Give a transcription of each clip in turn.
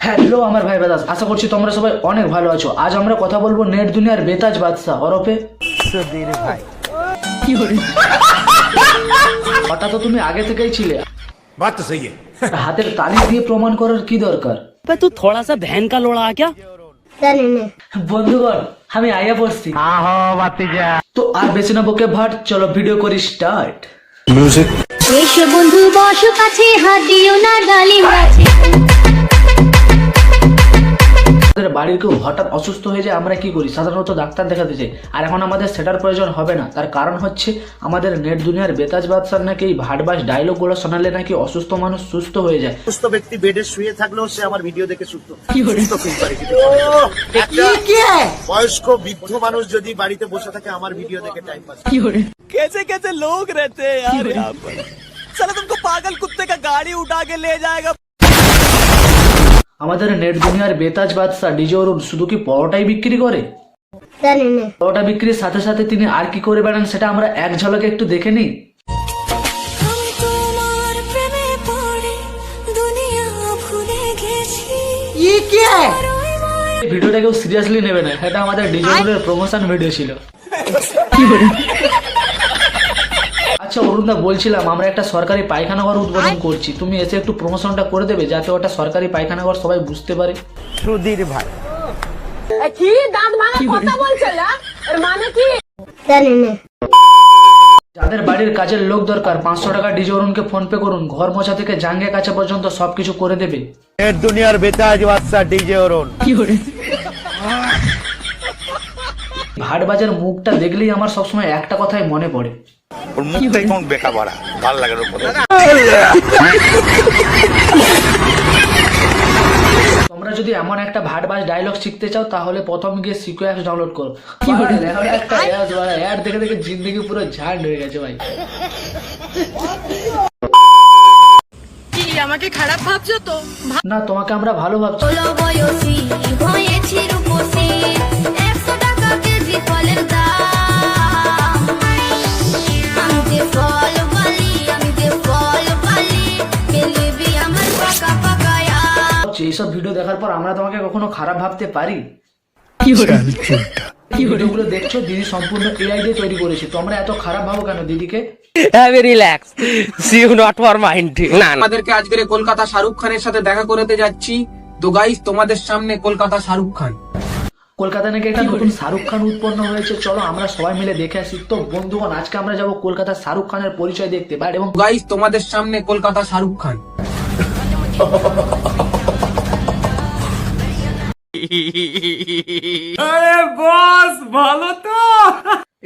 Hello আমার ভাই বেদাস, আশা করছি তোমরা সবাই অনেক ভালো আছো। আজ আমরা কথা বলবো নেট দুনিয়ার বেতাজ বাদশা ওরফে সুধীর ভাই। কি হলো? ওটা তো তুমি আগে থেকেই ছিলে, बात तो सही है। হাতের তালি দিয়ে প্রমাণ করার কি দরকার? तू थोड़ा सा बहन का लोड़ा क्या? বন্ধুগণ আমি আইয়া পড়ছি, তো আর বেশি না বকে ভাট, চলো ভিডিও করি স্টার্ট। এসো বন্ধু বসো কাছে, হাত দিও না ডালিম গাছে। আমাদের বাড়ির কেউ হঠাৎ অসুস্থ হয়ে যায়, আমরা কি করি? সাধারণত ডাক্তার দেখাতে যাই। আর এখন আমাদের সেটার প্রয়োজন হবে না, তার কারণ হচ্ছে আমাদের নেট দুনিয়ার বেতাজ বাদশার নাকি এই ভাটবাস ডায়লগগুলো শোনালে নাকি অসুস্থ মানুষ সুস্থ হয়ে যায়। সুস্থ ব্যক্তি বেডে শুয়ে থাকলেও সে আমার ভিডিও দেখে সুস্থ ফিল করে। একটা বয়স্ক বৃদ্ধ মানুষ যদি বাড়িতে বসে থাকে আমার ভিডিও দেখে টাইম পাস। कैसे कैसे लोग रहते हैं यार यहाँ पर। साला तुमको पागल कुत्ते का गाड़ी उठा के ले जाएगा। আমাদের নেট দুনিয়ার বেতাজ বাদশা ডিজে অরুণ শুধু কি পরোটাই বিক্রি করে? পরোটা বিক্রির সাথে সাথে তিনি আর কি করে বেড়ান সেটা আমরা এক ঝলকে একটু দেখে নিই। এই ভিডিওটা কেউ সিরিয়াসলি নেবে না, এটা আমাদের ডিজে অরুণের প্রমোশন ভিডিও ছিল। আচ্ছা অরুণদা, বলছিলাম আমরা একটা সরকারি পায়খানা ঘর উদ্বোধন করছি, তুমি এসে একটু প্রমোশনটা করে দেবে যাতে ওটা সরকারি পায়খানা ঘর সবাই বুঝতে পারে। सुधीर भाई কি দাঁত ভাঙা কথা বলছে না, এর মানে কি? যাদের বাড়ির কাজের লোক দরকার 500 টাকা ডিজে অরুণকে ফোন পে করুন, ঘর মোছা থেকে জাঙ্গে কাছে পর্যন্ত সবকিছু করে দেবে। नेट दुनियार बेताज बादशाह डीजे অরুণ। ভাটবাজের মুখটা দেখলেই আমার সবসময় একটা কথাই মনে পড়ে, ওর মুখটাই কোন বেকা বড়া ভালো লাগে ওর কথা। তোমরা যদি এমন একটা ভাটবাজ ডায়লগ শিখতে চাও তাহলে প্রথম গিয়ে সিকো অ্যাপস ডাউনলোড করো। একটা অ্যাড দেখে দেখে জিন্দগি পুরো ঝাড় হয়ে গেছে ভাই। কি আমাকে খারাপ ভাবছো তো? না, তোমাকে আমরা ভালো ভাবছি। হলো বয়সী হয়েছি রূপসী, 100 টাকা কেজি ফলের দাম। আমি যে ফল বালি পেলিবি আমার পাকা পাকা আম। এইসব ভিডিও দেখার পর আমরা তোমাকে কখনো খারাপ ভাবতে পারি? এই ভিডিওগুলো দেখছো দিদি সম্পূর্ণ এআই দিয়ে তৈরি করেছে, তোমরা এত খারাপ ভাবো কেন দিদিকে? Relax, see you not for mind. না না, আমাদেরকে আজকে কলকাতা শাহরুখ খানের সাথে দেখা করতে যাচ্ছি। তো গাইস তোমাদের সামনে কলকাতা শাহরুখ খান। কলকাতা নাকি একটা নতুন শাহরুখ খান উৎপন্ন হয়েছে, চলো আমরা সবাই মিলে দেখে আসি। তো বন্ধুগণ আজকে আমরা যাব কলকাতা শাহরুখ খানের পরিচয় দেখতে পারি এবং গাইস তোমাদের সামনে কলকাতা শাহরুখ খান।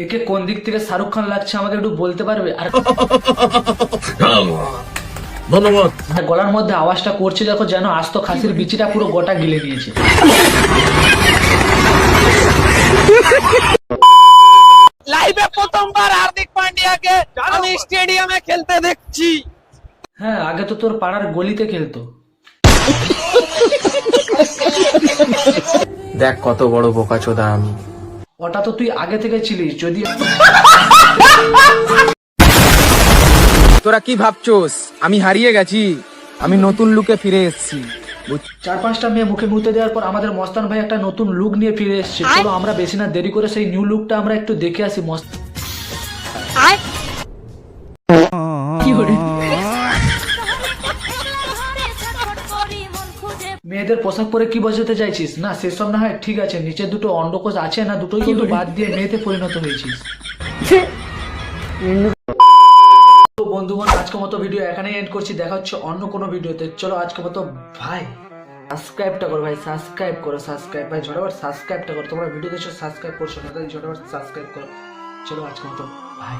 একে কোন দিক থেকে শাহরুখ খান লাগছে আমাকে একটু বলতে পারবে? আর ধন্যবাদ। গলার মধ্যে আওয়াজটা করছে দেখো, যেন আস্ত খাসির বিচিটা পুরো গোটা গিলে নিয়েছে। লাইভে প্রথমবার হার্দিক পান্ডিয়াকে আমি স্টেডিয়ামে খেলতে দেখছি। হ্যাঁ, আগে তো তোর পাড়ার গলিতে খেলতো। দেখ কত বড় বোকাচোদা আমি। ওটা তো তুই আগে থেকে ছিলিস। যদি তোরা কি ভাবছোস আমি হারিয়ে গেছি? আমি নতুন লুকে ফিরে এসেছি। 4-5টা মেয়ে মুখে মুতে দেওয়ার পর আমাদের মস্তান ভাই একটা নতুন লুক নিয়ে ফিরে এসেছে। চলো আমরা বেশি না দেরি করে সেই নিউ লুকটা আমরা একটু দেখে আসি। মেয়েদের পোশাক পরে কি বোঝাতে চাইছিস? না সেসব না হয় ঠিক আছে, নিচে দুটো অন্ডকোষ আছে না, দুটোই কিন্তু বাদ দিয়ে মেয়েতে পরিণত হয়েছিস। তো বন্ধুগণ আজকের মতো ভিডিও এখানেই এন্ড করছি, দেখা হচ্ছে অন্য কোনো ভিডিওতে। চলো আজকের মতো ভাই সাবস্ক্রাইবটা করো ভাই, সাবস্ক্রাইব ভাই, ঝটাফট সাবস্ক্রাইবটা করো। তোমরা ভিডিও দেখছো সাবস্ক্রাইব করছো না, তাই ঝটাফট সাবস্ক্রাইব করো। চলো আজকের মতো ভাই।